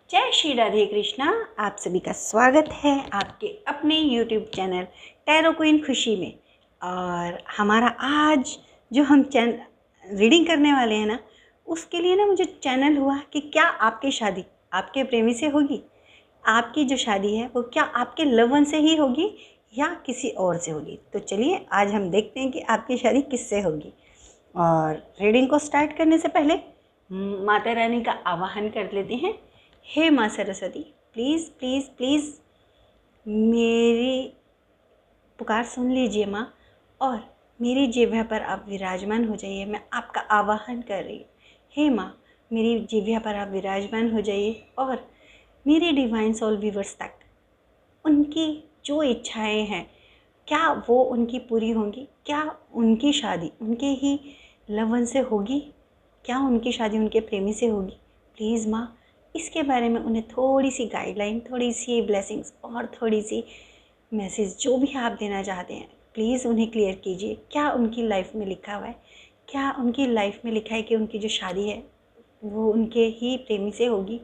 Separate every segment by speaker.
Speaker 1: जय श्री राधे कृष्णा। आप सभी का स्वागत है आपके अपने YouTube चैनल टैरो क्वीन खुशी में। और हमारा आज जो हम रीडिंग करने वाले हैं ना, उसके लिए ना मुझे चैनल हुआ कि क्या आपकी शादी आपके प्रेमी से होगी। आपकी जो शादी है वो क्या आपके लव वन से ही होगी या किसी और से होगी। तो चलिए आज हम देखते हैं कि आपकी शादी किससे होगी। और रीडिंग को स्टार्ट करने से पहले माता रानी का आवाहन कर लेते हैं। हे माँ सरस्वती, प्लीज़ प्लीज़ प्लीज़ मेरी पुकार सुन लीजिए माँ, और मेरी जिह्वा पर आप विराजमान हो जाइए। मैं आपका आवाहन कर रही हूँ। हे माँ, मेरी जिह्वा पर आप विराजमान हो जाइए और मेरे डिवाइन सोल व्यूअर्स तक उनकी जो इच्छाएं हैं क्या वो उनकी पूरी होंगी। क्या उनकी शादी उनके ही लवन से होगी, क्या उनकी शादी उनके प्रेमी से होगी। प्लीज़ माँ, इसके बारे में उन्हें थोड़ी सी गाइडलाइन, थोड़ी सी ब्लेसिंग्स और थोड़ी सी मैसेज जो भी आप देना चाहते हैं प्लीज़ उन्हें क्लियर कीजिए। क्या उनकी लाइफ में लिखा हुआ है, क्या उनकी लाइफ में लिखा है कि उनकी जो शादी है वो उनके ही प्रेमी से होगी।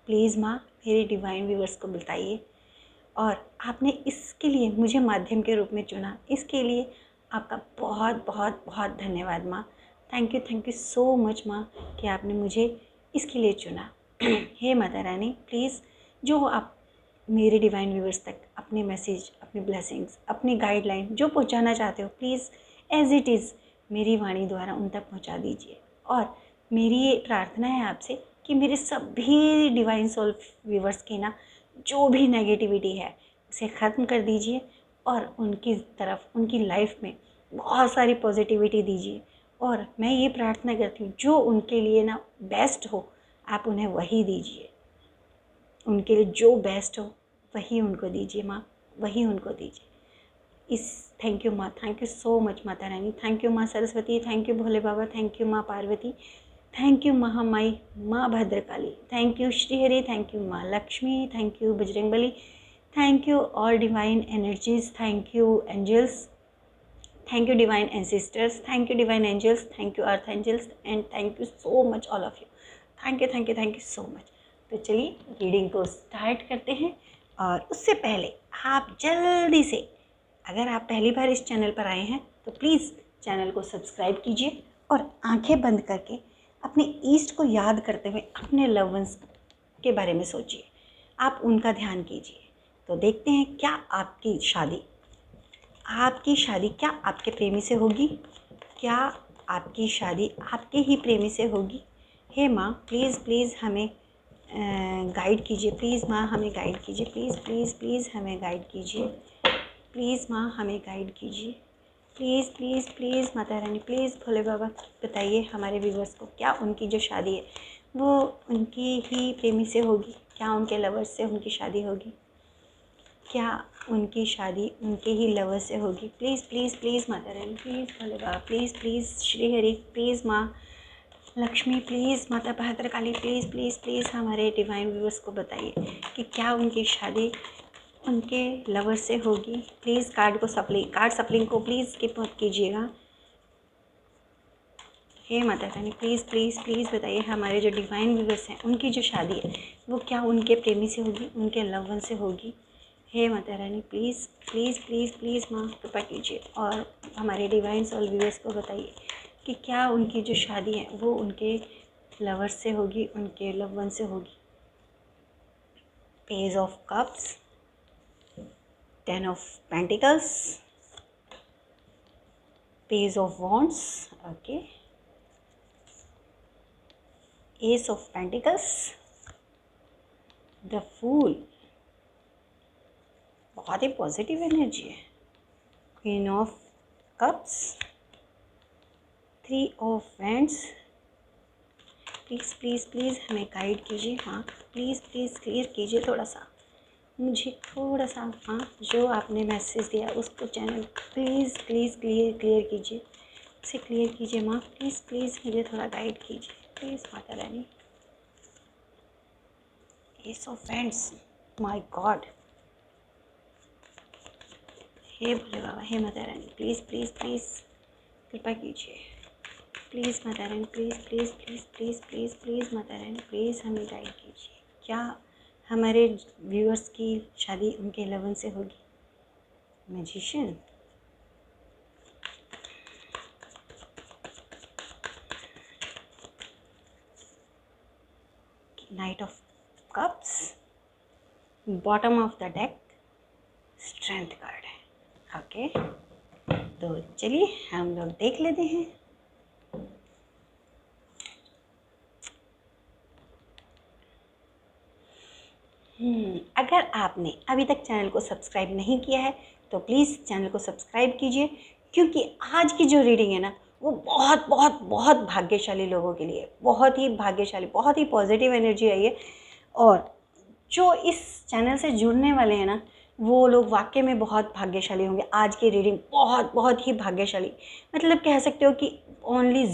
Speaker 1: प्लीज़ माँ, मेरे डिवाइन व्यूअर्स को बताइए। और आपने इसके लिए मुझे माध्यम के रूप में चुना, इसके लिए आपका बहुत बहुत बहुत धन्यवाद माँ। थैंक यू सो मच माँ कि आपने मुझे इसके लिए चुना। हे माता रानी, प्लीज़ जो आप मेरे डिवाइन व्यूअर्स तक अपने मैसेज, अपनी ब्लेसिंग्स, अपनी गाइडलाइन जो पहुंचाना चाहते हो प्लीज़ एज इट इज़ मेरी वाणी द्वारा उन तक पहुंचा दीजिए। और मेरी ये प्रार्थना है आपसे कि मेरे सभी डिवाइन सोल व्यूअर्स की ना जो भी नेगेटिविटी है उसे ख़त्म कर दीजिए और उनकी तरफ, उनकी लाइफ में बहुत सारी पॉजिटिविटी दीजिए। और मैं ये प्रार्थना करती हूँ जो उनके लिए ना बेस्ट हो आप उन्हें वही दीजिए। उनके लिए जो बेस्ट हो वही उनको दीजिए माँ, वही उनको दीजिए। इस थैंक यू माँ, thank you so much Mata Rani, thank you माँ Saraswati, thank you Bhole Baba, thank you माँ पार्वती, थैंक यू महामाई माँ Bhadrakali, thank you Shrihari, thank you माँ Lakshmi, thank you Bajrangbali, thank you all divine energies, thank you angels, thank you divine ancestors, thank you divine angels, thank you earth angels and thank you so much all of you. Thank you so much. तो चलिए reading को start करते हैं। और उससे पहले आप जल्दी से, अगर आप पहली बार इस चैनल पर आए हैं तो प्लीज़ चैनल को सब्सक्राइब कीजिए और आंखें बंद करके अपने ईस्ट को याद करते हुए अपने लव वंस के बारे में सोचिए। आप उनका ध्यान कीजिए। तो देखते हैं क्या आपकी शादी क्या आपके प्रेमी से होगी, क्या आपकी शादी आपके ही प्रेमी से होगी। हे माँ, प्लीज़ प्लीज़ हमें गाइड कीजिए। प्लीज़ माँ, हमें गाइड कीजिए। प्लीज़ प्लीज़ प्लीज़ हमें गाइड कीजिए। प्लीज़ माँ, हमें गाइड कीजिए। Please please please Mata Rani, please Bhole बाबा, बताइए हमारे व्यूवर्स को क्या उनकी जो शादी है वो उनकी ही प्रेमी से होगी, क्या उनके लवर्स से उनकी शादी होगी, क्या उनकी शादी उनके ही लवर से होगी। Please please please Mata Rani, please Bhole Baba, please please Shri Hari, please माँ Lakshmi, please Mata Bhadrakali, please please please हमारे डिवाइन व्यूअर्स को बताइए कि क्या उनकी शादी उनके लवर से होगी। प्लीज़ कार्ड सप्लिंग को प्लीज़ स्किप मत कीजिएगा। हे Mata Rani, please please please बताइए हमारे जो डिवाइन व्यूअर्स हैं उनकी जो शादी है वो क्या उनके प्रेमी से होगी, उनके लव वन से होगी। हे Mata Rani, please please please please माँ कृपा कीजिए और हमारे डिवाइन सोल व्यूअर्स को बताइए कि क्या उनकी जो शादी है वो उनके लवर्स से होगी, उनके लव वन से होगी। Page of cups, 10 of pentacles, page of wands, okay, ace of pentacles, the fool, बहुत ही पॉजिटिव एनर्जी है, queen of cups, 3 of wands. Please please please हमें गाइड कीजिए हाँ, प्लीज़ प्लीज़ क्लियर कीजिए थोड़ा सा मुझे, थोड़ा सा हाँ, जो आपने मैसेज दिया उसको चैनल प्लीज़ प्लीज़ क्लियर कीजिए, उसे क्लियर कीजिए माँ। प्लीज़ प्लीज़ मुझे थोड़ा गाइड कीजिए please Mata Rani. Ace of wands, my god, हे भोले बाबा, हे Mata Rani, please please please कृपा कीजिए। Please Mata Rani, please please please please please please Mata Rani, please हमें गाइड कीजिए। क्या हमारे व्यूअर्स की शादी उनके लव वन से होगी? Magician, night of cups, bottom of the deck strength card है। ओके, तो चलिए हम लोग देख लेते हैं। अगर आपने अभी तक चैनल को सब्सक्राइब नहीं किया है तो प्लीज़ चैनल को सब्सक्राइब कीजिए, क्योंकि आज की जो रीडिंग है ना वो बहुत बहुत बहुत भाग्यशाली लोगों के लिए, बहुत ही भाग्यशाली, बहुत ही पॉजिटिव एनर्जी आई है। और जो इस चैनल से जुड़ने वाले हैं ना वो लोग वाकई में बहुत भाग्यशाली होंगे। आज की रीडिंग बहुत बहुत ही भाग्यशाली, मतलब कह सकते हो कि ओनली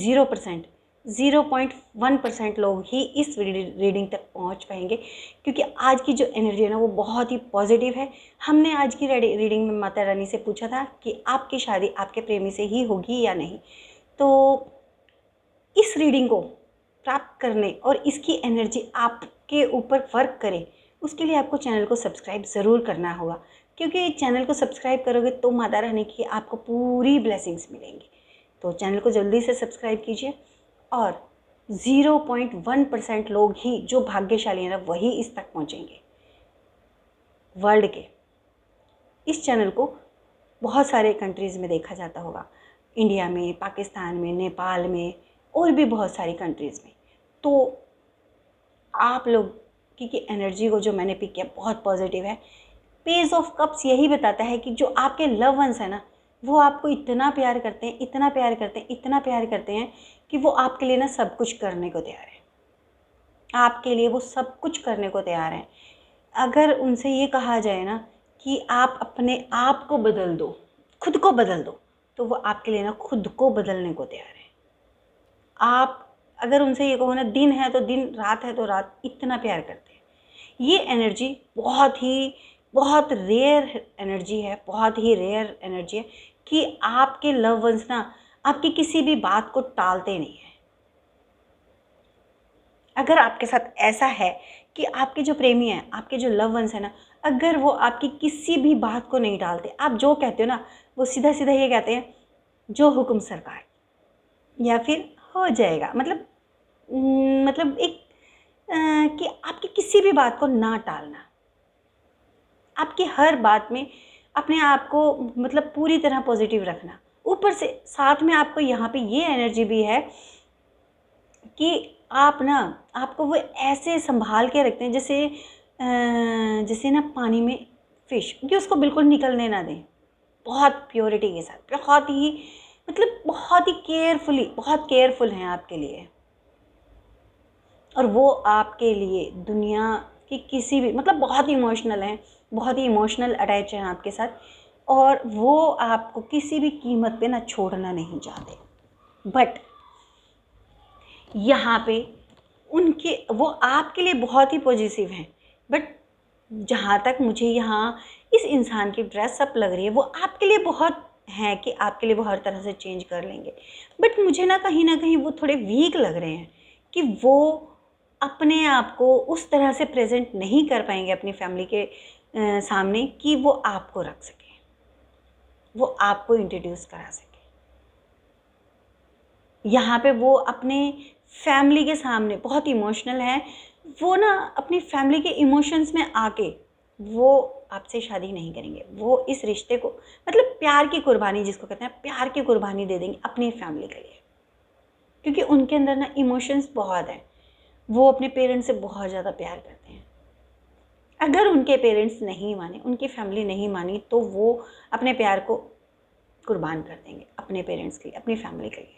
Speaker 1: 0.1% लोग ही इस रीडिंग तक पहुंच पाएंगे, क्योंकि आज की जो एनर्जी है ना वो बहुत ही पॉजिटिव है। हमने आज की रीडिंग में माता रानी से पूछा था कि आपकी शादी आपके प्रेमी से ही होगी या नहीं। तो इस रीडिंग को प्राप्त करने और इसकी एनर्जी आपके ऊपर वर्क करे, उसके लिए आपको चैनल को सब्सक्राइब ज़रूर करना होगा, क्योंकि चैनल को सब्सक्राइब करोगे तो माता रानी की आपको पूरी ब्लेसिंग्स मिलेंगी। तो चैनल को जल्दी से सब्सक्राइब कीजिए। और 0.1% लोग ही जो भाग्यशाली हैं ना वही इस तक पहुंचेंगे वर्ल्ड के। इस चैनल को बहुत सारे कंट्रीज़ में देखा जाता होगा, इंडिया में, पाकिस्तान में, नेपाल में और भी बहुत सारी कंट्रीज़ में। तो आप लोग की एनर्जी को जो मैंने पिक किया बहुत पॉजिटिव है। पेज ऑफ कप्स यही बताता है कि जो आपके लव वंस है ना वो आपको इतना प्यार करते हैं, इतना प्यार करते हैं, इतना प्यार करते हैं कि वो आपके लिए ना सब कुछ करने को तैयार है। आपके लिए वो सब कुछ करने को तैयार हैं। अगर उनसे ये कहा जाए ना कि आप अपने आप को बदल दो, खुद को बदल दो, तो वो आपके लिए ना खुद को बदलने को तैयार है। आप अगर उनसे ये कहो ना दिन है तो दिन, रात है तो रात, इतना प्यार करते हैं। ये एनर्जी बहुत रेयर एनर्जी है, बहुत ही रेयर एनर्जी है कि आपके लव वंस ना आपकी किसी भी बात को टालते नहीं है। अगर आपके साथ ऐसा है कि आपके जो प्रेमी हैं, आपके जो लव वंस हैं ना, अगर वो आपकी किसी भी बात को नहीं टालते, आप जो कहते हो ना वो सीधा सीधा ये कहते हैं जो हुक्म सरकार, या फिर हो जाएगा, मतलब एक कि आपकी किसी भी बात को ना टालना, आपकी हर बात में अपने आप को मतलब पूरी तरह पॉजिटिव रखना। ऊपर से साथ में आपको यहाँ पे ये एनर्जी भी है कि आप ना, आपको वो ऐसे संभाल के रखते हैं जैसे ना पानी में फिश, कि उसको बिल्कुल निकलने ना दें, बहुत प्योरिटी के साथ, बहुत ही बहुत केयरफुल हैं आपके लिए। और वो आपके लिए दुनिया की किसी भी, बहुत ही इमोशनल हैं, बहुत ही इमोशनल अटैच हैं आपके साथ, और वो आपको किसी भी कीमत पे ना छोड़ना नहीं चाहते। बट यहाँ पे वो आपके लिए बहुत ही पॉजिटिव हैं। बट जहाँ तक मुझे यहाँ इस इंसान की ड्रेसअप लग रही है वो आपके लिए बहुत है कि आपके लिए वो हर तरह से चेंज कर लेंगे। बट मुझे ना कहीं वो थोड़े वीक लग रहे हैं कि वो अपने आप को उस तरह से प्रेजेंट नहीं कर पाएंगे अपनी फैमिली के सामने कि वो आपको रख सके, वो आपको इंट्रोड्यूस करा सके। यहाँ पे वो अपने फैमिली के सामने बहुत इमोशनल है। वो ना अपनी फैमिली के इमोशंस में आके वो आपसे शादी नहीं करेंगे। वो इस रिश्ते को, प्यार की कुर्बानी जिसको कहते हैं, प्यार की कुर्बानी दे देंगे अपनी फैमिली के लिए, क्योंकि उनके अंदर ना इमोशंस बहुत हैं। वो अपने पेरेंट्स से बहुत ज़्यादा प्यार करते हैं। अगर उनके पेरेंट्स नहीं माने, उनकी फैमिली नहीं मानी, तो वो अपने प्यार को कुर्बान कर देंगे अपने पेरेंट्स के लिए, अपनी फैमिली के लिए।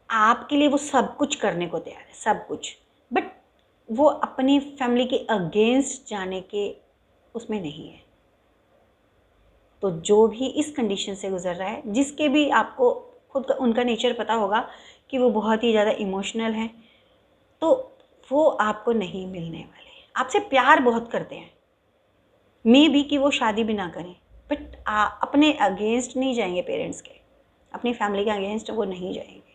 Speaker 1: आपके लिए वो सब कुछ करने को तैयार है, सब कुछ। बट वो अपनी फैमिली के अगेंस्ट जाने के उसमें नहीं है। तो जो भी इस कंडीशन से गुजर रहा है, जिसके भी आपको खुद का उनका नेचर पता होगा कि वो बहुत ही ज़्यादा इमोशनल है, तो वो आपको नहीं मिलने वाले। आपसे प्यार बहुत करते हैं, मे बी कि वो शादी भी ना करें, बट अपने अगेंस्ट नहीं जाएंगे पेरेंट्स के, अपनी फैमिली के अगेंस्ट वो नहीं जाएंगे।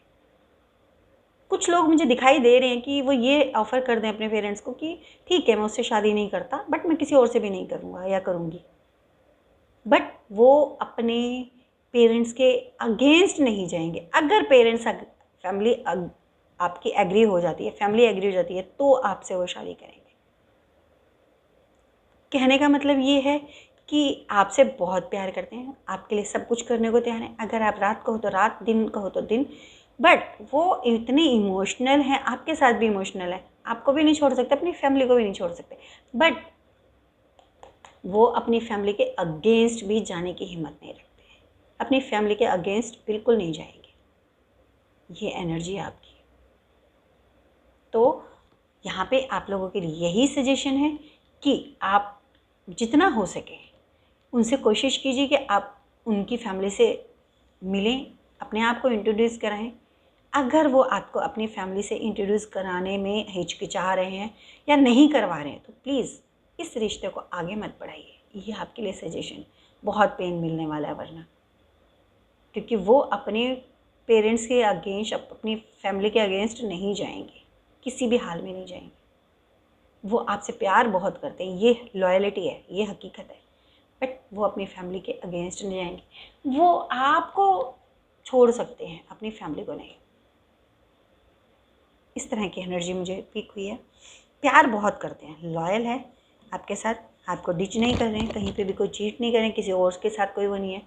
Speaker 1: कुछ लोग मुझे दिखाई दे रहे हैं कि वो ये ऑफ़र कर दें अपने पेरेंट्स को कि ठीक है मैं उससे शादी नहीं करता, बट मैं किसी और से भी नहीं करूँगा या करूँगी। बट वो अपने पेरेंट्स के अगेंस्ट नहीं जाएंगे। अगर पेरेंट्स फैमिली आपकी एग्री हो जाती है, फैमिली एग्री हो जाती है, तो आपसे वो शादी करेंगे। कहने का मतलब ये है कि आपसे बहुत प्यार करते हैं, आपके लिए सब कुछ करने को तैयार हैं। अगर आप रात को हो तो रात, दिन को हो तो दिन, बट वो इतने इमोशनल हैं, आपके साथ भी इमोशनल है, आपको भी नहीं छोड़ सकते, अपनी फैमिली को भी नहीं छोड़ सकते, बट वो अपनी फैमिली के अगेंस्ट भी जाने की हिम्मत नहीं रखते हैं। अपनी फैमिली के अगेंस्ट बिल्कुल नहीं जाएंगे। ये एनर्जी आपकी। तो यहाँ पे आप लोगों के लिए यही सजेशन है कि आप जितना हो सके उनसे कोशिश कीजिए कि आप उनकी फैमिली से मिलें, अपने आप को इंट्रोड्यूस कराएं। अगर वो आपको अपनी फैमिली से इंट्रोड्यूस कराने में हिचकिचा रहे हैं या नहीं करवा रहे हैं तो प्लीज़ इस रिश्ते को आगे मत बढ़ाइए। ये आपके लिए सजेशन, बहुत पेन मिलने वाला है वरना, क्योंकि वो अपने पेरेंट्स के अगेंस्ट, अपनी फैमिली के अगेंस्ट नहीं जाएंगे, किसी भी हाल में नहीं जाएंगे। वो आपसे प्यार बहुत करते हैं, ये लॉयल्टी है, ये हकीकत है, बट वो अपनी फैमिली के अगेंस्ट नहीं जाएंगे। वो आपको छोड़ सकते हैं, अपनी फैमिली को नहीं। इस तरह की एनर्जी मुझे पिक हुई है। प्यार बहुत करते हैं, लॉयल है आपके साथ, आपको डिच नहीं कर रहे हैं, कहीं पे भी कोई चीट नहीं कर रहे हैं, किसी और के साथ कोई वो नहीं है।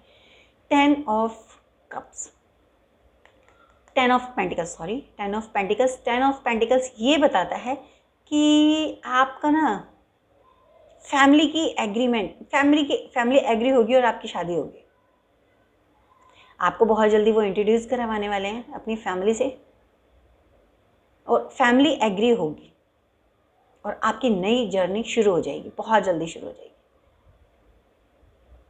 Speaker 1: 10 of cups, 10 of pentacles, sorry 10 of pentacles. 10 of pentacles ये बताता है कि आपका ना फैमिली की एग्रीमेंट, फैमिली एग्री होगी और आपकी शादी होगी। आपको बहुत जल्दी वो इंट्रोड्यूस करवाने वाले हैं अपनी फैमिली से, और फैमिली एग्री होगी और आपकी नई जर्नी शुरू हो जाएगी, बहुत जल्दी शुरू हो जाएगी।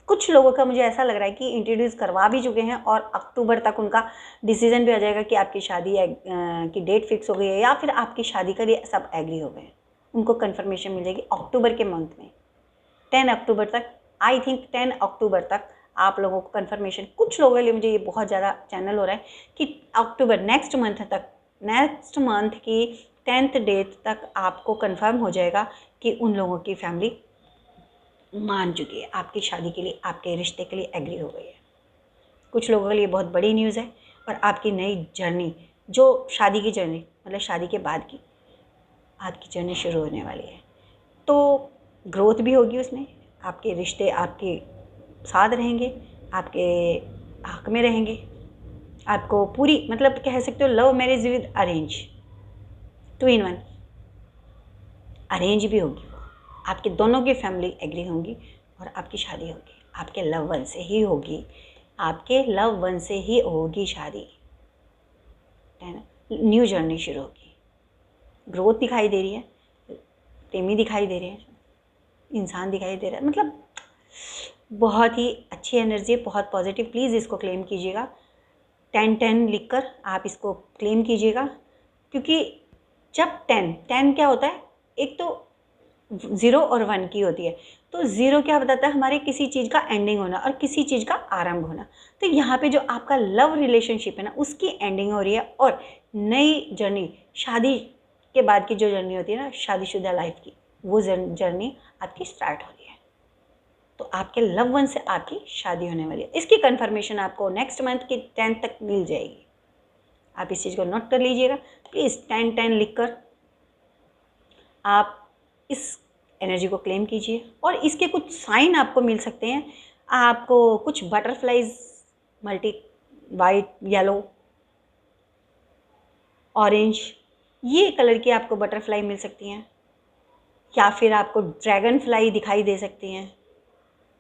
Speaker 1: कुछ लोगों का मुझे ऐसा लग रहा है कि इंट्रोड्यूस करवा भी चुके हैं और अक्टूबर तक उनका डिसीजन भी आ जाएगा कि आपकी शादी की डेट फिक्स हो गई है या फिर आपकी शादी के लिए सब एग्री हो गए हैं। उनको कंफर्मेशन मिल जाएगी अक्टूबर के मंथ में, 10 अक्टूबर तक। आई थिंक 10 अक्टूबर तक आप लोगों को कंफर्मेशन, कुछ लोगों के लिए मुझे ये बहुत ज़्यादा चैनल हो रहा है कि अक्टूबर नेक्स्ट मंथ की 10th डेट तक आपको कंफर्म हो जाएगा कि उन लोगों की फैमिली मान चुकी है, आपकी शादी के लिए, आपके रिश्ते के लिए एग्री हो गई है। कुछ लोगों के लिए बहुत बड़ी न्यूज़ है और आपकी नई जर्नी, जो शादी की जर्नी मतलब शादी के बाद की आपकी जर्नी शुरू होने वाली है। तो ग्रोथ भी होगी उसमें, आपके रिश्ते आपके साथ रहेंगे, आपके हक में रहेंगे। आपको पूरी मतलब कह सकते हो love marriage with arrange, 2 in 1। Arrange भी होगी वो, आपके दोनों की फैमिली एग्री होंगी और आपकी शादी होगी, आपके लव वन से ही होगी, आपके लव वन से ही होगी शादी, है ना। न्यू जर्नी शुरू होगी, ग्रोथ दिखाई दे रही है, प्रेमी दिखाई दे रहे हैं, इंसान दिखाई दे रहा है, मतलब बहुत ही अच्छी एनर्जी है, बहुत पॉजिटिव। प्लीज़ इसको क्लेम कीजिएगा, 10-10 लिखकर आप इसको क्लेम कीजिएगा, क्योंकि जब 10 क्या होता है, एक तो 0 और 1 की होती है। तो 0 क्या बताता है, हमारे किसी चीज़ का एंडिंग होना और किसी चीज़ का आरंभ होना। तो यहाँ पे जो आपका लव रिलेशनशिप है ना, उसकी एंडिंग हो रही है और नई जर्नी, शादी के बाद की जो जर्नी होती है ना, शादीशुदा लाइफ की, वो जर्नी आपकी स्टार्ट हो रही है। तो आपके लव वन से आपकी शादी होने वाली है। इसकी कंफर्मेशन आपको नेक्स्ट मंथ की 10 तक मिल जाएगी। आप इस चीज़ को नोट कर लीजिएगा प्लीज़, 10-10 लिखकर आप इस एनर्जी को क्लेम कीजिए। और इसके कुछ साइन आपको मिल सकते हैं, आपको कुछ butterflies, multi white, yellow, orange, ये कलर की आपको बटरफ्लाई मिल सकती हैं, या फिर आपको ड्रैगन फ्लाई दिखाई दे सकती हैं।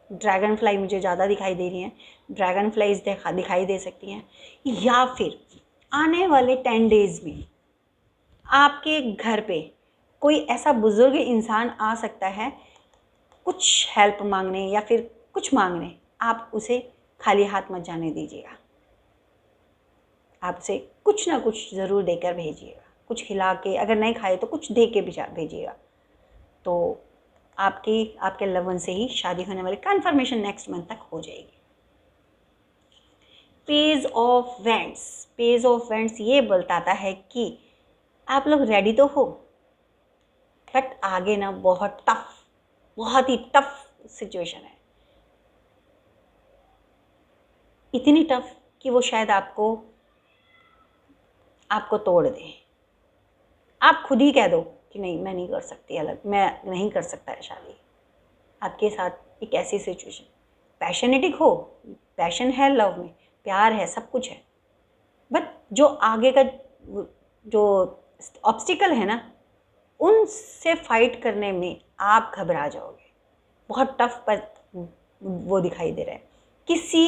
Speaker 1: ड्रैगन फ्लाई मुझे ज़्यादा दिखाई दे रही हैं, ड्रैगन फ्लाइज दिखाई दे सकती हैं, या फिर आने वाले 10 डेज़ में आपके घर पे कोई ऐसा बुज़ुर्ग इंसान आ सकता है कुछ हेल्प मांगने या फिर कुछ मांगने। आप उसे खाली हाथ मत जाने दीजिएगा, आप उसे कुछ ना कुछ ज़रूर देकर भेजिएगा, कुछ खिला के, अगर नहीं खाए तो कुछ दे के भेजिएगा। तो आपके लव वन से ही शादी होने वाली कन्फर्मेशन नेक्स्ट मंथ तक हो जाएगी। पेज ऑफ वेंट्स ये बताता है कि आप लोग रेडी तो हो, बट आगे ना बहुत टफ, बहुत ही टफ सिचुएशन है, इतनी टफ कि वो शायद आपको तोड़ दे। आप खुद ही कह दो कि नहीं, मैं नहीं कर सकती अलग, मैं नहीं कर सकता है शादी। आपके साथ एक ऐसी सिचुएशन, पैशनेटिक हो, पैशन है लव में, प्यार है, सब कुछ है, बट जो आगे का जो ऑब्स्टिकल है ना, उनसे फाइट करने में आप घबरा जाओगे। बहुत टफ पर वो दिखाई दे रहा है। किसी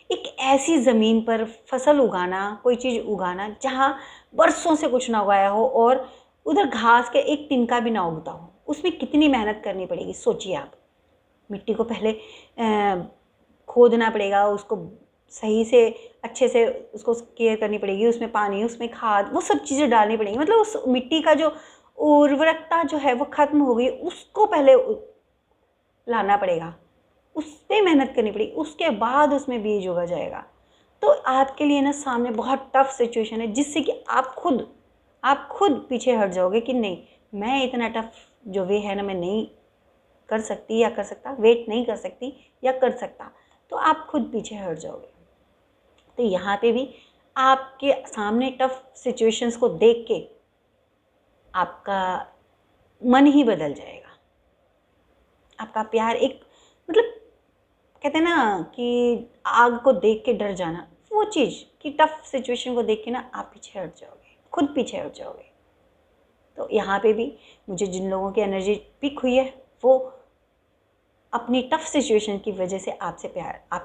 Speaker 1: एक ऐसी ज़मीन पर फसल उगाना, कोई चीज़ उगाना जहाँ बरसों से कुछ ना उगाया हो और उधर घास के एक तिनका भी ना उगता हो, उसमें कितनी मेहनत करनी पड़ेगी सोचिए आप। मिट्टी को पहले खोदना पड़ेगा, उसको सही से अच्छे से उसको केयर करनी पड़ेगी, उसमें पानी, उसमें खाद, वो सब चीज़ें डालनी पड़ेंगी। मतलब उस मिट्टी का जो उर्वरकता जो है वो ख़त्म हो गई, उसको पहले लाना पड़ेगा, उस पर मेहनत करनी पड़ेगी, उसके बाद उसमें बीज उगा जाएगा। तो आपके लिए ना सामने बहुत टफ सिचुएशन है, जिससे कि आप खुद पीछे हट जाओगे कि नहीं, मैं इतना टफ जो वे है ना, मैं नहीं कर सकती या कर सकता, वेट नहीं कर सकती या कर सकता, तो आप खुद पीछे हट जाओगे। तो यहाँ पे भी आपके सामने टफ सिचुएशंस को देख के आपका मन ही बदल जाएगा। आपका प्यार एक, मतलब कहते हैं ना कि आग को देख के डर जाना, वो चीज़ कि टफ सिचुएशन को देख के ना आप पीछे हट जाओगे, खुद पीछे हट जाओगे। तो यहाँ पे भी मुझे जिन लोगों की एनर्जी पिक हुई है, वो अपनी टफ सिचुएशन की वजह से आपसे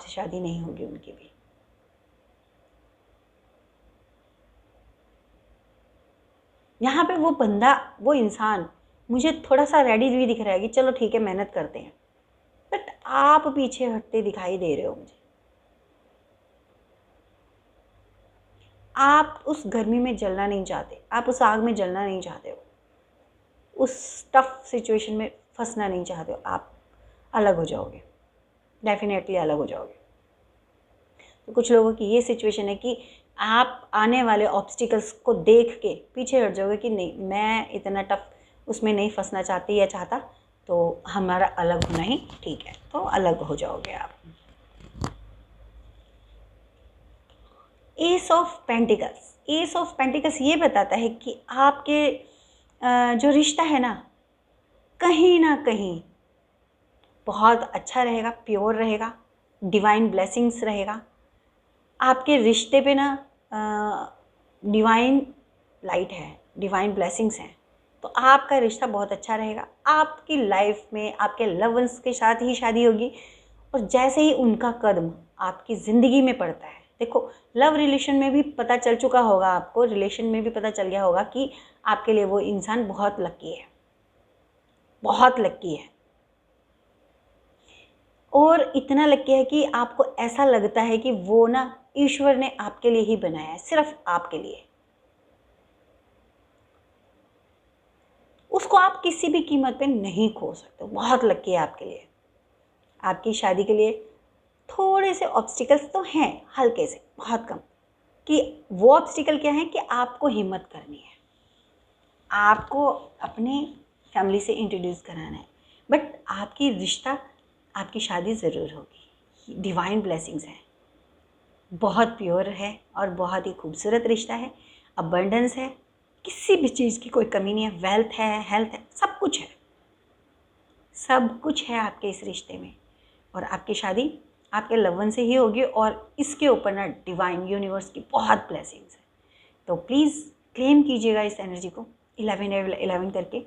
Speaker 1: शादी नहीं होगी उनकी भी। यहाँ पे वो बंदा, वो इंसान मुझे थोड़ा सा रेडी भी दिख रहा है कि चलो ठीक है, मेहनत करते हैं, बट आप पीछे हटते दिखाई दे रहे हो मुझे। आप उस गर्मी में जलना नहीं चाहते, आप उस आग में जलना नहीं चाहते हो, उस टफ सिचुएशन में फंसना नहीं चाहते हो, आप अलग हो जाओगे, डेफिनेटली अलग हो जाओगे। तो कुछ लोगों की ये सिचुएशन है कि आप आने वाले ऑब्स्टिकल्स को देख के पीछे हट जाओगे कि नहीं, मैं इतना टफ उसमें नहीं फंसना चाहती या चाहता, तो हमारा अलग होना ही ठीक है, तो अलग हो जाओगे आप। एस ऑफ पेंटिकल्स ये बताता है कि आपके जो रिश्ता है ना कहीं बहुत अच्छा रहेगा, प्योर रहेगा, डिवाइन ब्लेसिंग्स रहेगा आपके रिश्ते पे ना। डिवाइन लाइट है, डिवाइन ब्लेसिंग्स हैं, तो आपका रिश्ता बहुत अच्छा रहेगा। आपकी लाइफ में आपके लव वंस के साथ ही शादी होगी, और जैसे ही उनका कदम आपकी ज़िंदगी में पड़ता है, देखो लव रिलेशन में भी पता चल चुका होगा आपको, रिलेशन में भी पता चल गया होगा कि आपके लिए वो इंसान बहुत लकी है, बहुत लकी है, और इतना लकी है कि आपको ऐसा लगता है कि वो ना ईश्वर ने आपके लिए ही बनाया है, सिर्फ आपके लिए। उसको आप किसी भी कीमत पे नहीं खो सकते, बहुत लकी है आपके लिए। आपकी शादी के लिए थोड़े से ऑब्स्टिकल्स तो हैं, हल्के से, बहुत कम, कि वो ऑब्स्टिकल क्या है कि आपको हिम्मत करनी है, आपको अपने फैमिली से इंट्रोड्यूस कराना है, बट आपकी रिश्ता, आपकी शादी ज़रूर होगी। डिवाइन ब्लेसिंग्स है, बहुत प्योर है और बहुत ही खूबसूरत रिश्ता है, अबंडेंस है, किसी भी चीज़ की कोई कमी नहीं है, वेल्थ है, हेल्थ है, सब कुछ है, सब कुछ है आपके इस रिश्ते में। और आपकी शादी आपके लव वन से ही होगी, और इसके ऊपर ना डिवाइन यूनिवर्स की बहुत ब्लेसिंग्स है। तो प्लीज़ क्लेम कीजिएगा इस एनर्जी को 11/11 करके,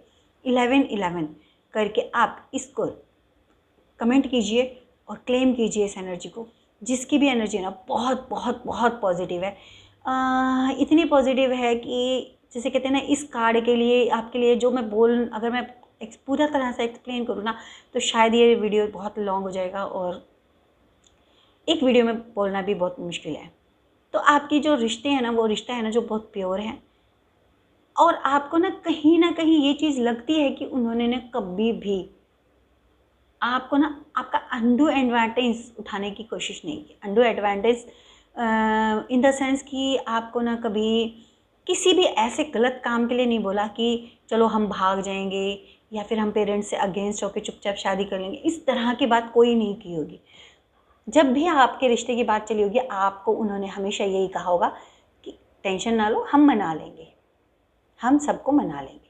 Speaker 1: 11/11 करके आप इसको कमेंट कीजिए और क्लेम कीजिए इस एनर्जी को। जिसकी भी एनर्जी ना बहुत बहुत बहुत पॉजिटिव है, इतनी पॉजिटिव है कि जैसे कहते हैं ना, इस कार्ड के लिए आपके लिए जो मैं अगर मैं पूरा तरह से एक्सप्लेन करूँ ना, तो शायद ये वीडियो बहुत लॉन्ग हो जाएगा और एक वीडियो में बोलना भी बहुत मुश्किल है। तो आपकी जो रिश्ते हैं ना, वो रिश्ता है ना जो बहुत प्योर है, और आपको ना कहीं ये चीज़ लगती है कि उन्होंने ना कभी भी आपको ना आपका अंडू एडवांटेज उठाने की कोशिश नहीं की। Undo advantage in the sense कि आपको ना कभी किसी भी ऐसे गलत काम के लिए नहीं बोला कि चलो हम भाग जाएंगे या फिर हम पेरेंट्स से अगेंस्ट होकर चुपचाप शादी कर लेंगे। इस तरह की बात कोई नहीं की होगी। जब भी आपके रिश्ते की बात चली होगी, आपको उन्होंने हमेशा यही कहा होगा कि टेंशन ना लो, हम मना लेंगे, हम सबको मना लेंगे।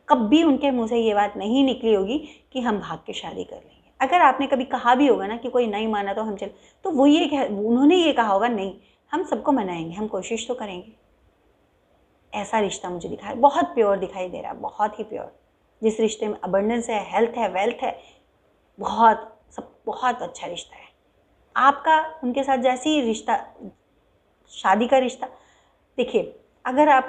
Speaker 1: कभी उनके मुंह से ये बात नहीं निकली होगी कि हम भाग के शादी कर लेंगे। अगर आपने कभी कहा भी होगा ना कि कोई नहीं माना तो हम चल, तो वो उन्होंने ये कहा होगा नहीं, हम सबको मनाएंगे, हम कोशिश तो करेंगे। ऐसा रिश्ता मुझे दिखाई, बहुत प्योर दिखाई दे रहा है, बहुत ही प्योर। जिस रिश्ते में अबंडेंस है, हेल्थ है, वेल्थ है, बहुत अच्छा रिश्ता है आपका उनके साथ। जैसे ही रिश्ता, शादी का रिश्ता, देखिए अगर आप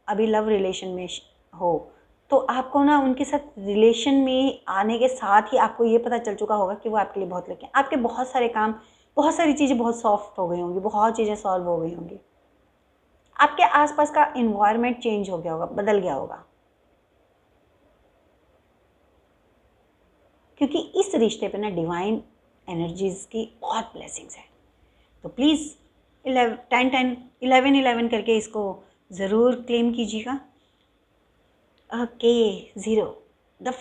Speaker 1: अभी लव रिलेशन में हो तो आपको ना उनके साथ रिलेशन में आने के साथ ही आपको ये पता चल चुका होगा कि वो आपके लिए बहुत लगे। आपके बहुत सारे काम, बहुत सारी चीज़ें बहुत सॉफ्ट हो गई होंगी, बहुत चीज़ें सॉल्व हो गई होंगी। आपके आसपास का इन्वायरमेंट चेंज हो गया होगा, बदल गया होगा, क्योंकि इस रिश्ते पे ना डिवाइन एनर्जीज की बहुत ब्लेसिंग्स है। तो प्लीज़ 11 करके इसको ज़रूर क्लेम कीजिएगा। ओके, 0, द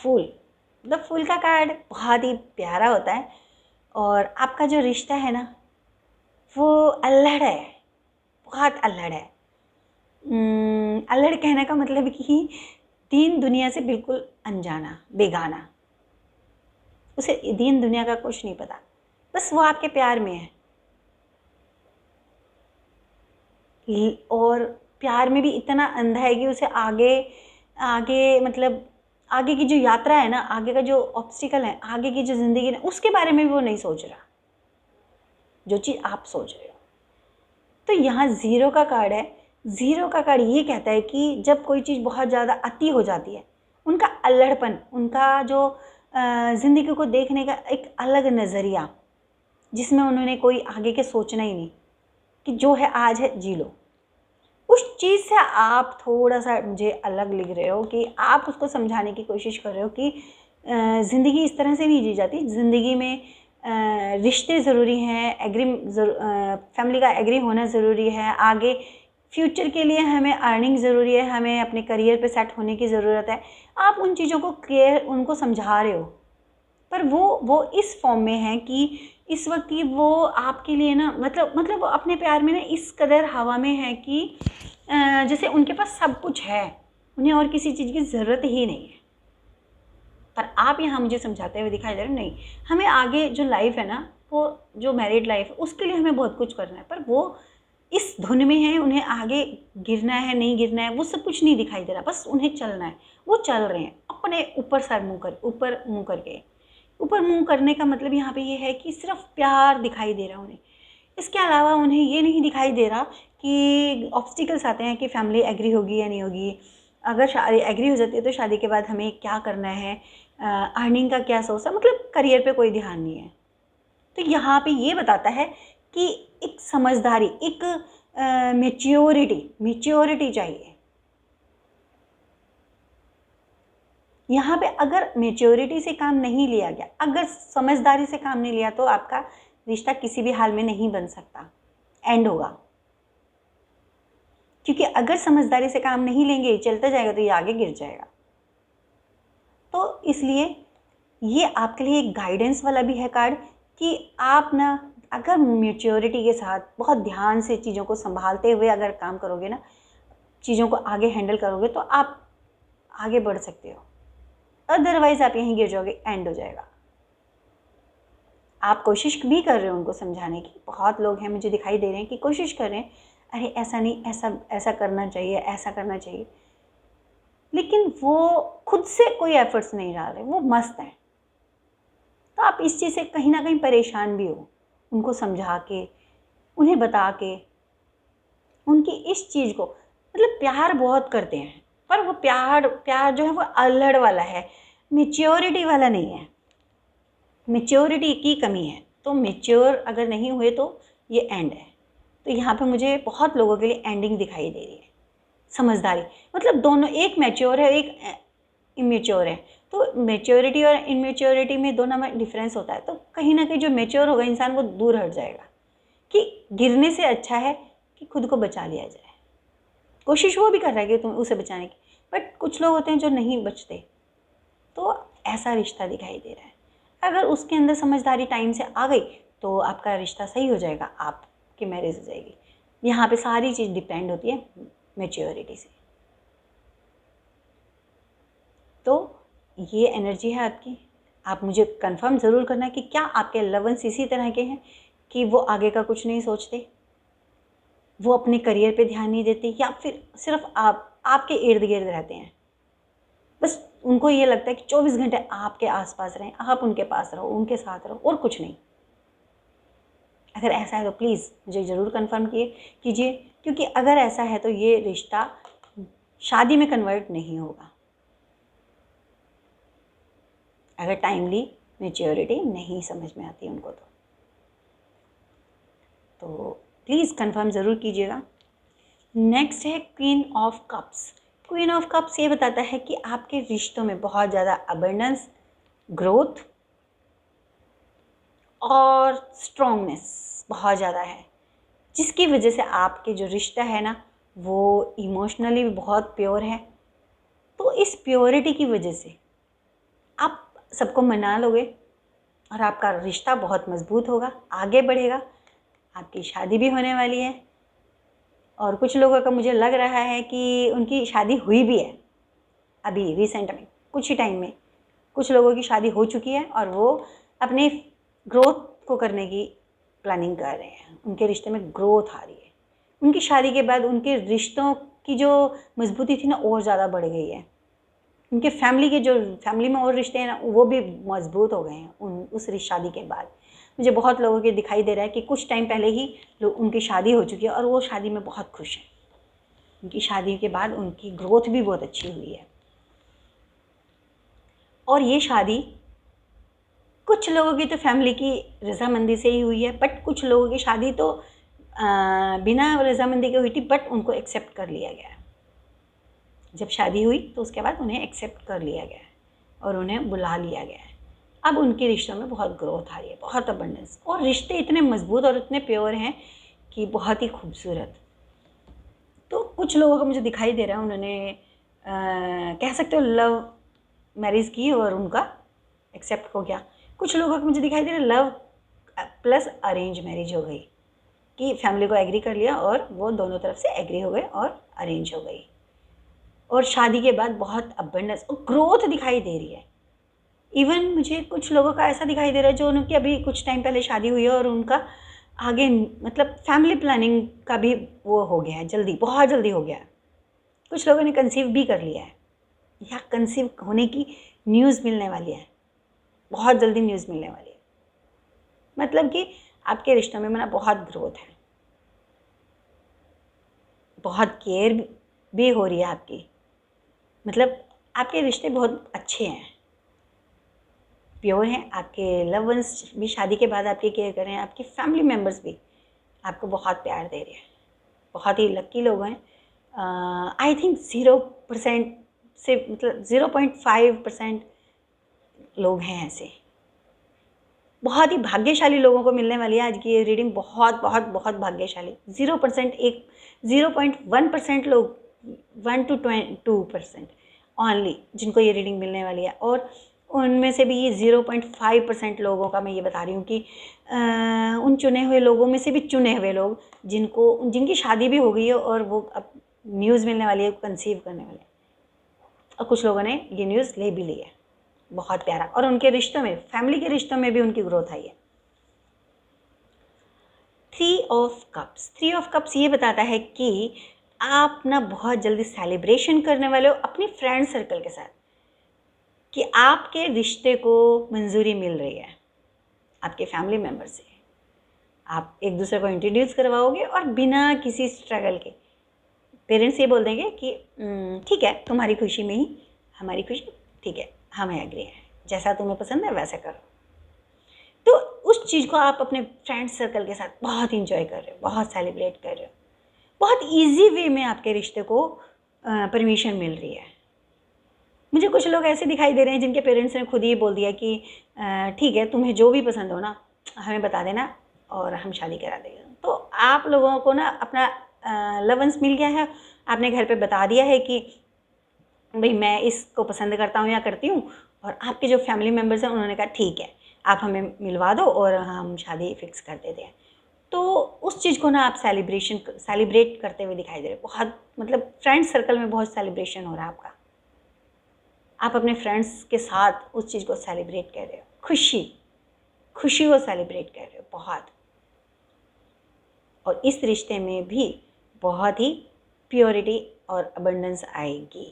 Speaker 1: फूल का कार्ड बहुत ही प्यारा होता है। और आपका जो रिश्ता है ना वो अल्हड़ है, बहुत अल्हड़ है। अल्हड़ कहने का मतलब कि दीन दुनिया से बिल्कुल अनजाना, बेगाना, उसे दीन दुनिया का कुछ नहीं पता, बस वो आपके प्यार में है। और प्यार में भी इतना अंधा है कि उसे आगे मतलब आगे की जो यात्रा है ना, आगे का जो ऑब्स्टिकल है, आगे की जो ज़िंदगी है, उसके बारे में भी वो नहीं सोच रहा जो चीज़ आप सोच रहे हो। तो यहाँ 0 का कार्ड है। 0 का कार्ड ये कहता है कि जब कोई चीज़ बहुत ज़्यादा अति हो जाती है, उनका अल्हड़पन, उनका जो ज़िंदगी को देखने का एक अलग नज़रिया, जिसमें उन्होंने कोई आगे के सोचना ही नहीं, कि जो है आज है जी लो, उस चीज़ से आप थोड़ा सा मुझे अलग लिख रहे हो कि आप उसको समझाने की कोशिश कर रहे हो कि ज़िंदगी इस तरह से नहीं जी जाती। ज़िंदगी में रिश्ते ज़रूरी हैं, फैमिली का एग्री होना ज़रूरी है, आगे फ्यूचर के लिए हमें अर्निंग ज़रूरी है, हमें अपने करियर पे सेट होने की ज़रूरत है। आप उन चीज़ों को उनको समझा रहे हो, पर वो इस फॉर्म में है कि इस वक्त की वो आपके लिए ना मतलब वो अपने प्यार में ना इस कदर हवा में है कि जैसे उनके पास सब कुछ है, उन्हें और किसी चीज़ की ज़रूरत ही नहीं है। पर आप यहाँ मुझे समझाते हुए दिखाई दे रहे, नहीं, हमें आगे जो लाइफ है ना, वो जो मैरिड लाइफ है, उसके लिए हमें बहुत कुछ करना है, पर वो इस धुन में है, उन्हें आगे गिरना है नहीं गिरना है वो सब कुछ नहीं दिखाई दे रहा, बस उन्हें चलना है। वो चल रहे हैं अपने ऊपर मुंह करने का मतलब यहाँ पे ये है कि सिर्फ प्यार दिखाई दे रहा है उन्हें। इसके अलावा उन्हें ये नहीं दिखाई दे रहा कि ऑब्स्टिकल्स आते हैं कि फैमिली एग्री होगी या नहीं होगी, अगर शादी एग्री हो जाती है तो शादी के बाद हमें क्या करना है, अर्निंग का क्या सोर्स है, मतलब करियर पे कोई ध्यान नहीं है। तो यहाँ पे ये बताता है कि एक समझदारी, एक मेच्योरिटी चाहिए। यहाँ पे अगर मेच्योरिटी से काम नहीं लिया गया, अगर समझदारी से काम नहीं लिया, तो आपका रिश्ता किसी भी हाल में नहीं बन सकता, एंड होगा। क्योंकि अगर समझदारी से काम नहीं लेंगे, चलता जाएगा, तो ये आगे गिर जाएगा। तो इसलिए ये आपके लिए एक गाइडेंस वाला भी है कार्ड कि आप ना अगर मैच्योरिटी के साथ बहुत ध्यान से चीज़ों को संभालते हुए अगर काम करोगे ना, चीज़ों को आगे हैंडल करोगे, तो आप आगे बढ़ सकते हो। अदरवाइज आप यहीं गिर जाओगे, एंड हो जाएगा। आप कोशिश भी कर रहे हो उनको समझाने की, बहुत लोग हैं मुझे दिखाई दे रहे हैं कि कोशिश कर रहे हैं, अरे ऐसा नहीं, ऐसा करना चाहिए, ऐसा करना चाहिए, लेकिन वो खुद से कोई एफर्ट्स नहीं डाल रहे, वो मस्त हैं। तो आप इस चीज़ से कहीं ना कहीं परेशान भी हो, उनको समझा के, उन्हें बता के, उनकी इस चीज़ को, मतलब प्यार बहुत करते हैं, पर वो प्यार जो है वो अल्हड़ वाला है, मेच्योरिटी वाला नहीं है, मेच्योरिटी की कमी है। तो मेच्योर अगर नहीं हुए तो ये एंड है। तो यहाँ पे मुझे बहुत लोगों के लिए एंडिंग दिखाई दे रही है। समझदारी मतलब दोनों, एक मैच्योर है, एक इमेच्योर है। तो मेच्योरिटी और इमेच्योरिटी में दोनों में डिफरेंस होता है। तो कहीं ना कहीं जो मेच्योर होगा इंसान वो दूर हट जाएगा कि गिरने से अच्छा है कि खुद को बचा लिया जाए। कोशिश वो भी कर रहा है कि तुम उसे बचाने की, बट कुछ लोग होते हैं जो नहीं बचते। तो ऐसा रिश्ता दिखाई दे रहा है। अगर उसके अंदर समझदारी टाइम से आ गई तो आपका रिश्ता सही हो जाएगा, आपकी मैरिज हो जाएगी। यहाँ पे सारी चीज़ डिपेंड होती है मैच्योरिटी से। तो ये एनर्जी है आपकी। आप मुझे कंफर्म ज़रूर करना कि क्या आपके लव वंस इसी तरह के हैं कि वो आगे का कुछ नहीं सोचते, वो अपने करियर पे ध्यान नहीं देते, या फिर सिर्फ आपके इर्द गिर्द रहते हैं। बस उनको ये लगता है कि 24 घंटे आपके आसपास रहें, आप उनके पास रहो, उनके साथ रहो, और कुछ नहीं। अगर ऐसा है तो प्लीज़ मुझे ज़रूर कंफर्म कीजिए, क्योंकि अगर ऐसा है तो ये रिश्ता शादी में कन्वर्ट नहीं होगा, अगर टाइमली मैच्योरिटी नहीं समझ में आती उनको। तो प्लीज़ कंफर्म ज़रूर कीजिएगा। नेक्स्ट है queen of cups. Queen of cups ये बताता है कि आपके रिश्तों में बहुत ज़्यादा अबंडेंस, ग्रोथ और स्ट्रॉन्गनेस बहुत ज़्यादा है, जिसकी वजह से आपके जो रिश्ता है ना वो इमोशनली भी बहुत प्योर है। तो इस प्योरिटी की वजह से आप सबको मना लोगे और आपका रिश्ता बहुत मजबूत होगा, आगे बढ़ेगा, आपकी शादी भी होने वाली है। और कुछ लोगों का मुझे लग रहा है कि उनकी शादी हुई भी है अभी रिसेंट में, कुछ ही टाइम में कुछ लोगों की शादी हो चुकी है और वो अपने ग्रोथ को करने की प्लानिंग कर रहे हैं। उनके रिश्ते में ग्रोथ आ रही है। उनकी शादी के बाद उनके रिश्तों की जो मजबूती थी ना और ज़्यादा बढ़ गई है। उनके फैमिली में और रिश्ते हैं ना वो भी मजबूत हो गए हैं उस शादी के बाद। मुझे बहुत लोगों के दिखाई दे रहा है कि कुछ टाइम पहले ही उनकी शादी हो चुकी है और वो शादी में बहुत खुश हैं। उनकी शादी के बाद उनकी ग्रोथ भी बहुत अच्छी हुई है। और ये शादी कुछ लोगों की तो फैमिली की रजामंदी से ही हुई है, बट कुछ लोगों की शादी तो बिना रजामंदी के हुई थी, बट उनको एक्सेप्ट कर लिया गया। जब शादी हुई तो उसके बाद उन्हें एक्सेप्ट कर लिया गया और उन्हें बुला लिया गया है। अब उनके रिश्तों में बहुत ग्रोथ आ रही है, बहुत अबंडेंस, और रिश्ते इतने मजबूत और इतने प्योर हैं कि बहुत ही खूबसूरत। तो कुछ लोगों को मुझे दिखाई दे रहा है उन्होंने कह सकते हो लव मैरिज की और उनका एक्सेप्ट हो गया। कुछ लोगों को मुझे दिखाई दे रहा है लव प्लस अरेंज मैरिज हो गई, कि फैमिली को एग्री कर लिया और वो दोनों तरफ से एग्री हो गए और अरेंज हो गई, और शादी के बाद बहुत अबंडेंस और ग्रोथ दिखाई दे रही है। इवन मुझे कुछ लोगों का ऐसा दिखाई दे रहा है जो उनकी अभी कुछ टाइम पहले शादी हुई है और उनका आगे मतलब फैमिली प्लानिंग का भी वो हो गया है, जल्दी, बहुत जल्दी हो गया है। कुछ लोगों ने कंसीव भी कर लिया है या कंसीव होने की न्यूज़ मिलने वाली है, बहुत जल्दी न्यूज़ मिलने वाली है। मतलब कि आपके रिश्तों में ना बहुत ग्रोथ है, बहुत केयर भी हो रही है आपकी। मतलब आपके रिश्ते बहुत अच्छे हैं, प्योर हैं। आपके लव वंस भी शादी के बाद आपकी केयर कर रहे हैं, आपकी फैमिली मेम्बर्स भी आपको बहुत प्यार दे रहे हैं। बहुत ही लक्की लोग हैं। आई थिंक 0% से मतलब 0.5% लोग हैं ऐसे। बहुत ही भाग्यशाली लोगों को मिलने वाली है आज की ये रीडिंग, बहुत बहुत बहुत भाग्यशाली। 0.1% लोग, 1 to 2% ओनली जिनको ये रीडिंग मिलने वाली है। और उनमें से भी ये 0.5% लोगों का मैं ये बता रही हूँ कि उन चुने हुए लोगों में से भी चुने हुए लोग जिनकी शादी भी हो गई है और वो अब न्यूज़ मिलने वाली है, कंसीव करने वाले, और कुछ लोगों ने ये न्यूज़ ले भी ली है। बहुत प्यारा। और उनके रिश्तों में, फैमिली के रिश्तों में भी उनकी ग्रोथ आई है। 3 ऑफ कप्स। 3 ऑफ कप्स ये बताता है कि आप ना बहुत जल्दी सेलिब्रेशन करने वाले हो अपनी फ्रेंड सर्कल के साथ, कि आपके रिश्ते को मंजूरी मिल रही है आपके फैमिली मेम्बर से। आप एक दूसरे को इंट्रोड्यूस करवाओगे और बिना किसी स्ट्रगल के पेरेंट्स ये बोल देंगे कि ठीक है, तुम्हारी खुशी में ही हमारी खुशी, ठीक है, हमें एग्री है, जैसा तुम्हें पसंद है वैसे करो। तो उस चीज़ को आप अपने फ्रेंड सर्कल के साथ बहुत इंजॉय कर रहे हो, बहुत सेलिब्रेट कर रहे हो, बहुत ईजी वे में आपके रिश्ते को परमिशन मिल रही है। मुझे कुछ लोग ऐसे दिखाई दे रहे हैं जिनके पेरेंट्स ने खुद ही बोल दिया कि ठीक है, तुम्हें जो भी पसंद हो ना हमें बता देना और हम शादी करा देंगे। तो आप लोगों को ना अपना लव वंस मिल गया है, आपने घर पे बता दिया है कि भाई मैं इसको पसंद करता हूँ या करती हूँ, और आपके जो फैमिली मेम्बर्स हैं उन्होंने कहा ठीक है आप हमें मिलवा दो और हम शादी फिक्स कर देते हैं, तो उस चीज़ को ना आप सेलिब्रेट करते हुए दिखाई दे रहे हो। बहुत मतलब फ्रेंड सर्कल में बहुत सेलिब्रेशन हो रहा है आपका, आप अपने फ्रेंड्स के साथ उस चीज़ को सेलिब्रेट कर रहे हो, खुशी को सेलिब्रेट कर रहे हो बहुत। और इस रिश्ते में भी बहुत ही प्योरिटी और अबंडेंस आएगी।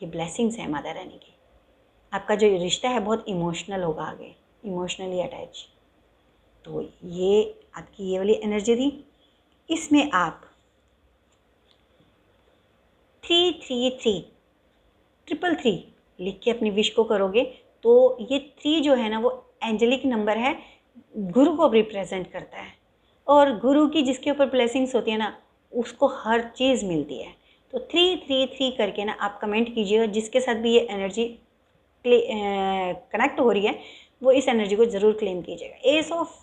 Speaker 1: ये ब्लेसिंग्स है माता रानी की। आपका जो रिश्ता है बहुत इमोशनल होगा आगे, इमोशनली अटैच। तो ये आपकी ये वाली एनर्जी थी। इसमें आप 333 लिख के अपनी विश को करोगे तो ये 3 जो है ना वो एंजेलिक नंबर है, गुरु को रिप्रेजेंट करता है, और गुरु की जिसके ऊपर ब्लेसिंग्स होती है ना उसको हर चीज़ मिलती है। तो 333 करके ना आप कमेंट कीजिएगा, जिसके साथ भी ये एनर्जी कनेक्ट हो रही है वो इस एनर्जी को ज़रूर क्लेम कीजिएगा। एज ऑफ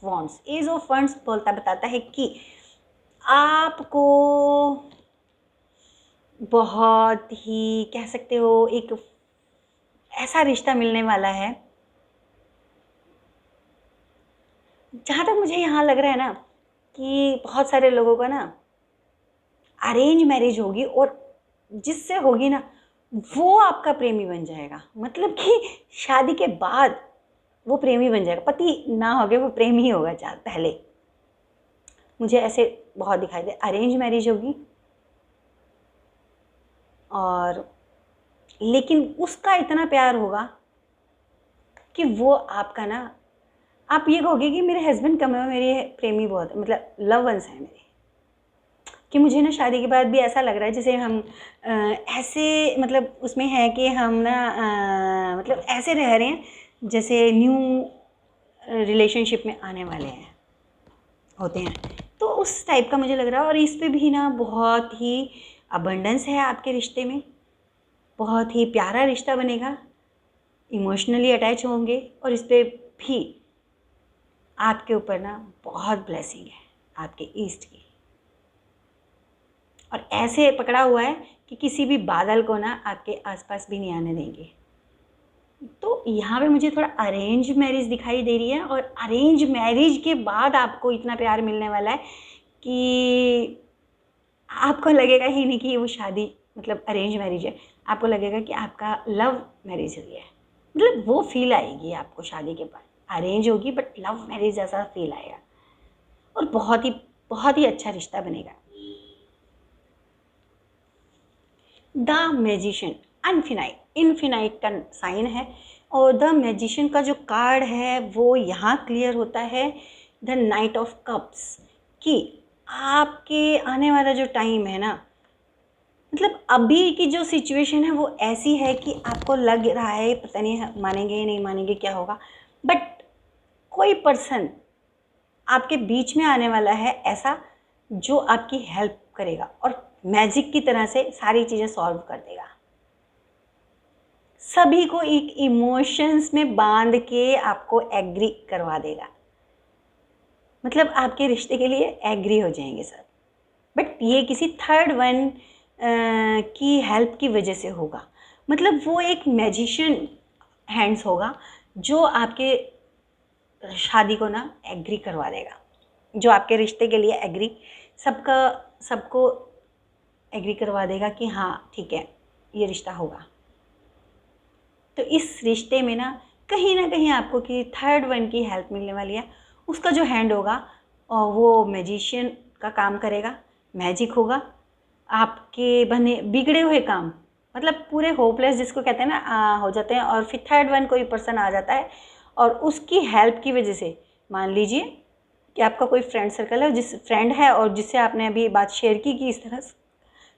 Speaker 1: वंड्स बताता है कि आपको बहुत ही कह सकते हो एक ऐसा रिश्ता मिलने वाला है, जहाँ तक मुझे यहाँ लग रहा है ना कि बहुत सारे लोगों का ना अरेंज मैरिज होगी, और जिससे होगी ना वो आपका प्रेमी बन जाएगा। मतलब कि शादी के बाद वो प्रेमी बन जाएगा, पति ना होगे वो प्रेमी होगा पहले। मुझे ऐसे बहुत दिखाई दे, अरेंज मैरिज होगी और लेकिन उसका इतना प्यार होगा कि वो आपका ना, आप ये कहोगे कि मेरे हस्बैंड कम है, मेरे प्रेमी बहुत है, मतलब लव वंस हैं मेरे, कि मुझे ना शादी के बाद भी ऐसा लग रहा है जैसे हम ऐसे मतलब उसमें है कि हम ना मतलब ऐसे रह रहे हैं जैसे न्यू रिलेशनशिप में आने वाले हैं होते हैं, तो उस टाइप का मुझे लग रहा है। और इस पे भी ना बहुत ही अबंडेंस है आपके रिश्ते में, बहुत ही प्यारा रिश्ता बनेगा, इमोशनली अटैच होंगे, और इस पे भी आपके ऊपर ना बहुत ब्लेसिंग है आपके ईस्ट की, और ऐसे पकड़ा हुआ है कि किसी भी बादल को ना आपके आसपास भी नहीं आने देंगे। तो यहाँ पे मुझे थोड़ा अरेंज मैरिज दिखाई दे रही है, और अरेंज मैरिज के बाद आपको इतना प्यार मिलने वाला है कि आपको लगेगा ही नहीं कि वो शादी मतलब अरेंज मैरिज है, आपको लगेगा कि आपका लव मैरिज हुई है। मतलब वो फील आएगी आपको शादी के बाद, अरेंज होगी बट लव मैरिज जैसा फील आएगा, और बहुत ही अच्छा रिश्ता बनेगा। द मैजिशियन इनफिनाइट का साइन है, और द मैजिशियन का जो कार्ड है वो यहाँ क्लियर होता है द नाइट ऑफ कप्स, कि आपके आने वाला जो टाइम है ना, मतलब अभी की जो सिचुएशन है वो ऐसी है कि आपको लग रहा है पता नहीं मानेंगे नहीं मानेंगे क्या होगा, बट कोई पर्सन आपके बीच में आने वाला है ऐसा जो आपकी हेल्प करेगा और मैजिक की तरह से सारी चीज़ें सॉल्व कर देगा, सभी को एक इमोशंस में बांध के आपको एग्री करवा देगा। मतलब आपके रिश्ते के लिए एग्री हो जाएंगे सब, बट ये किसी थर्ड वन की हेल्प की वजह से होगा। मतलब वो एक मैजिशियन हैंड्स होगा जो आपके शादी को ना एग्री करवा देगा, जो आपके रिश्ते के लिए एग्री सबको एग्री करवा देगा कि हाँ ठीक है ये रिश्ता होगा। तो इस रिश्ते में ना कहीं आपको कि थर्ड वन की हेल्प मिलने वाली है, उसका जो हैंड होगा और वो मैजिशियन का काम करेगा, मैजिक होगा, आपके बने बिगड़े हुए काम मतलब पूरे होपलेस जिसको कहते हैं ना हो जाते हैं, और फिर थर्ड वन कोई पर्सन आ जाता है और उसकी हेल्प की वजह से, मान लीजिए कि आपका कोई फ्रेंड सर्कल है जिस फ्रेंड है और जिससे आपने अभी बात शेयर की कि इस तरह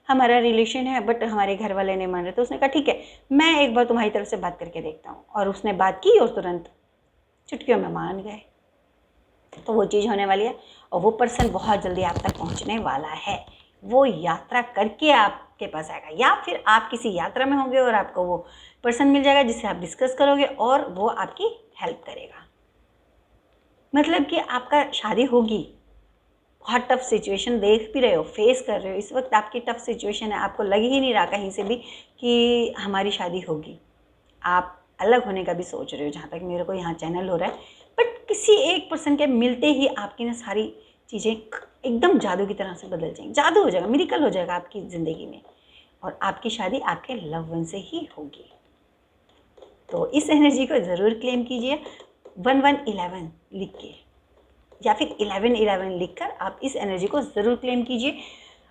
Speaker 1: हमारा रिलेशन है बट हमारे घर वाले नहीं मान रहे, तो उसने कहा ठीक है मैं एक बार तुम्हारी तरफ से बात करके देखता हूँ, और उसने बात की और तुरंत चुटकियों में मान गए। तो वो चीज़ होने वाली है और वो पर्सन बहुत जल्दी आप तक पहुँचने वाला है, वो यात्रा करके आपके पास आएगा, या फिर आप किसी यात्रा में होंगे और आपको वो पर्सन मिल जाएगा जिससे आप डिस्कस करोगे और वो आपकी हेल्प करेगा। मतलब कि आपका शादी होगी, बहुत टफ सिचुएशन देख भी रहे हो, फेस कर रहे हो, इस वक्त आपकी टफ सिचुएशन है, आपको लग ही नहीं रहा कहीं से भी कि हमारी शादी होगी, आप अलग होने का भी सोच रहे हो, जहाँ तक मेरे को यहाँ चैनल हो रहा है, बट किसी एक पर्सन के मिलते ही आपकी ना सारी चीज़ें एकदम जादू की तरह से बदल जाएंगी, जादू हो जाएगा, मिरेकल हो जाएगा आपकी ज़िंदगी में, और आपकी शादी आपके लव वन से ही होगी। तो इस एनर्जी को ज़रूर क्लेम कीजिए 1111 लिख के, या फिर 1111 लिखकर आप इस एनर्जी को ज़रूर क्लेम कीजिए।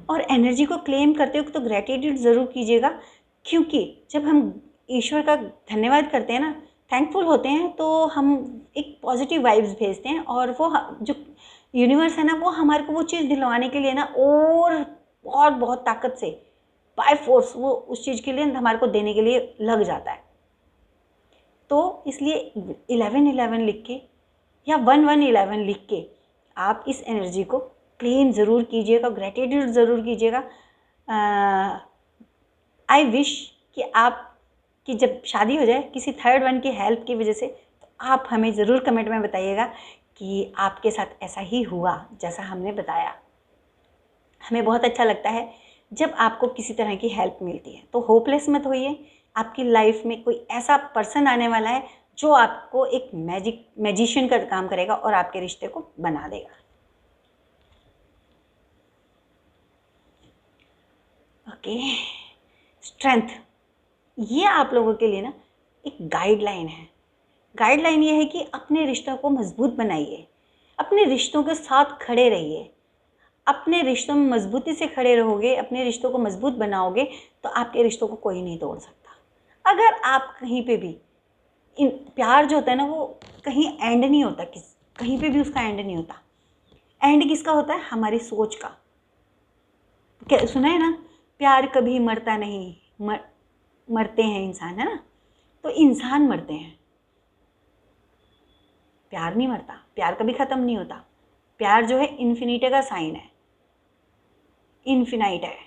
Speaker 1: और एनर्जी को क्लेम करते हो तो ग्रैटिट्यूड ज़रूर कीजिएगा, क्योंकि जब हम ईश्वर का धन्यवाद करते हैं ना, थैंकफुल होते हैं, तो हम एक पॉजिटिव वाइब्स भेजते हैं, और वो जो यूनिवर्स है ना, वो हमारे को वो चीज़ दिलवाने के लिए ना और बहुत ताकत से बाय फोर्स वो उस चीज़ के लिए हमारे को देने के लिए लग जाता है। तो इसलिए 1111 लिख के या 1111 लिख के आप इस एनर्जी को क्लेम ज़रूर कीजिएगा, ग्रैटिट्यूड ज़रूर कीजिएगा। आई विश कि आप कि जब शादी हो जाए किसी थर्ड वन की हेल्प की वजह से, तो आप हमें ज़रूर कमेंट में बताइएगा कि आपके साथ ऐसा ही हुआ जैसा हमने बताया। हमें बहुत अच्छा लगता है जब आपको किसी तरह की हेल्प मिलती है। तो होपलेस मत होइए, आपकी लाइफ में कोई ऐसा पर्सन आने वाला है जो आपको एक मैजिशियन का काम करेगा और आपके रिश्ते को बना देगा। ओके, स्ट्रेंथ, ये आप लोगों के लिए ना एक गाइडलाइन है। गाइडलाइन ये है कि अपने रिश्तों को मजबूत बनाइए, अपने रिश्तों के साथ खड़े रहिए। अपने रिश्तों में मजबूती से खड़े रहोगे, अपने रिश्तों को मजबूत बनाओगे, तो आपके रिश्तों को कोई नहीं तोड़ सकता। अगर आप कहीं पे भी प्यार जो होता है ना, वो कहीं एंड नहीं होता, कहीं पे भी उसका एंड नहीं होता। एंड किसका होता है? हमारी सोच का। क्या सुना है ना, प्यार कभी मरता नहीं, मरते हैं इंसान, है ना। तो इंसान मरते हैं, प्यार नहीं मरता, प्यार कभी ख़त्म नहीं होता। प्यार जो है इन्फिनिटी का साइन है, इन्फिनाइट है,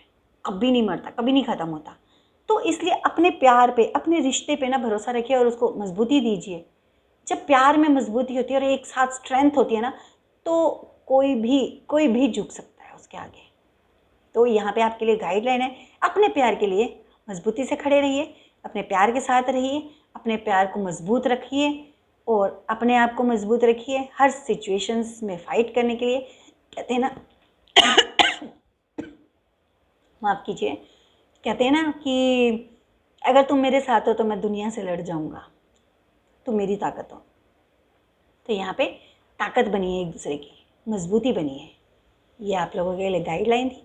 Speaker 1: कभी नहीं मरता, कभी नहीं ख़त्म होता। तो इसलिए अपने प्यार पे, अपने रिश्ते पे ना भरोसा रखिए और उसको मजबूती दीजिए। जब प्यार में मजबूती होती है और एक साथ स्ट्रेंथ होती है ना, तो कोई भी झुक सकता है उसके आगे। तो यहाँ पे आपके लिए गाइडलाइन है, अपने प्यार के लिए मजबूती से खड़े रहिए, अपने प्यार के साथ रहिए, अपने प्यार को मजबूत रखिए और अपने आप को मजबूत रखिए हर सिचुएशंस में फ़ाइट करने के लिए। कहते हैं ना माफ़ कीजिए, कहते हैं ना कि अगर तुम मेरे साथ हो तो मैं दुनिया से लड़ जाऊंगा, तुम मेरी ताकत हो। तो यहाँ पे ताकत बनी है, एक दूसरे की मजबूती बनी है। ये आप लोगों के लिए गाइडलाइन थी।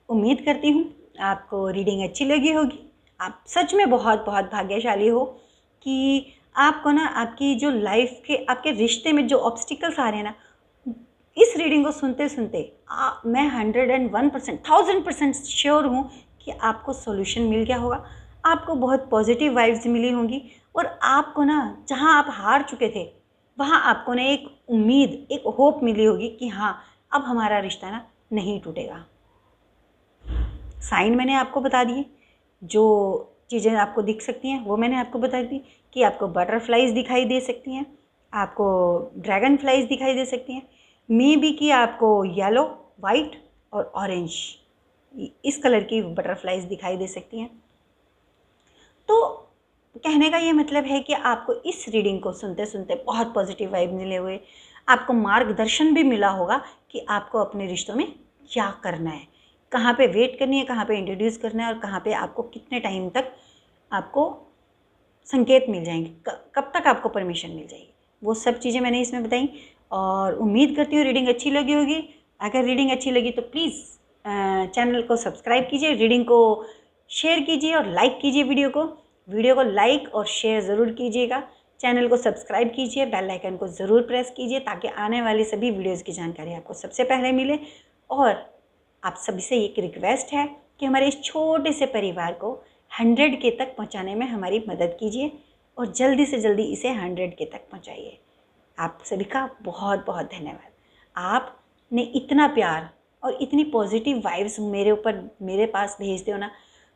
Speaker 1: उम्मीद करती हूँ आपको रीडिंग अच्छी लगी होगी। आप सच में बहुत भाग्यशाली हो कि आपको ना आपकी जो लाइफ के, आपके रिश्ते में जो ऑब्स्टिकल्स आ रहे हैं ना, इस रीडिंग को सुनते सुनते मैं 101%, 1000% श्योर हूँ कि आपको सॉल्यूशन मिल गया होगा, आपको बहुत पॉजिटिव वाइब्स मिली होंगी, और आपको ना जहाँ आप हार चुके थे वहाँ आपको ना एक उम्मीद, एक होप मिली होगी कि हाँ, अब हमारा रिश्ता ना नहीं टूटेगा। साइन मैंने आपको बता दिए, जो चीज़ें आपको दिख सकती हैं वो मैंने आपको बता दी कि आपको बटरफ्लाइज दिखाई दे सकती हैं, आपको ड्रैगन फ्लाइज दिखाई दे सकती हैं, मे बी कि आपको येलो, वाइट और ऑरेंज इस कलर की बटरफ्लाइज दिखाई दे सकती हैं। तो कहने का ये मतलब है कि आपको इस रीडिंग को सुनते सुनते बहुत पॉजिटिव वाइब मिले हुए, आपको मार्गदर्शन भी मिला होगा कि आपको अपने रिश्तों में क्या करना है, कहाँ पे वेट करनी है, कहाँ पे इंट्रोड्यूस करना है, और कहाँ पे आपको कितने टाइम तक आपको संकेत मिल जाएंगे, कब तक आपको परमिशन मिल जाएगी, वो सब चीज़ें मैंने इसमें बताई। और उम्मीद करती हूँ रीडिंग अच्छी लगी होगी। अगर रीडिंग अच्छी लगी तो प्लीज़ चैनल को सब्सक्राइब कीजिए, रीडिंग को शेयर कीजिए और लाइक कीजिए। वीडियो को लाइक और शेयर ज़रूर कीजिएगा। चैनल को सब्सक्राइब कीजिए, बेल आइकन को ज़रूर प्रेस कीजिए ताकि आने वाली सभी वीडियोज़ की जानकारी आपको सबसे पहले मिले। और आप सभी से एक रिक्वेस्ट है कि हमारे इस छोटे से परिवार को 100 के तक पहुंचाने में हमारी मदद कीजिए और जल्दी से जल्दी इसे 100 के तक पहुंचाइए। आप सभी का बहुत बहुत धन्यवाद। आपने इतना प्यार और इतनी पॉजिटिव वाइब्स मेरे पास भेजते हो ना,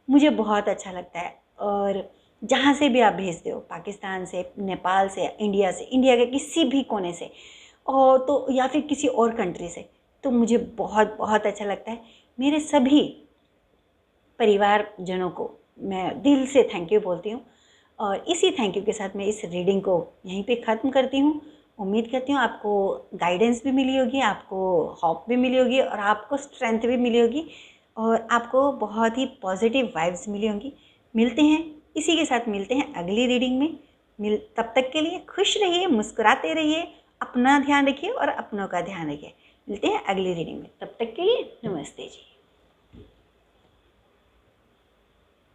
Speaker 1: मुझे बहुत अच्छा लगता है। और जहाँ से भी आप भेजते हो, पाकिस्तान से, नेपाल से, इंडिया से, इंडिया के किसी भी कोने से, और तो या फिर किसी और कंट्री से, तो मुझे बहुत बहुत अच्छा लगता है। मेरे सभी परिवारजनों को मैं दिल से थैंक यू बोलती हूँ और इसी थैंक यू के साथ मैं इस रीडिंग को यहीं पे ख़त्म करती हूँ। उम्मीद करती हूँ आपको गाइडेंस भी मिली होगी, आपको होप भी मिली होगी और आपको स्ट्रेंथ भी मिली होगी और आपको बहुत ही पॉजिटिव वाइब्स मिली होंगी। मिलते हैं, इसी के साथ मिलते हैं अगली रीडिंग में। तब तक के लिए खुश रहिए, मुस्कुराते रहिए, अपना ध्यान रखिए और अपनों का ध्यान रखिए। मिलते हैं अगली रीडिंग में, तब तक के लिए नमस्ते जी।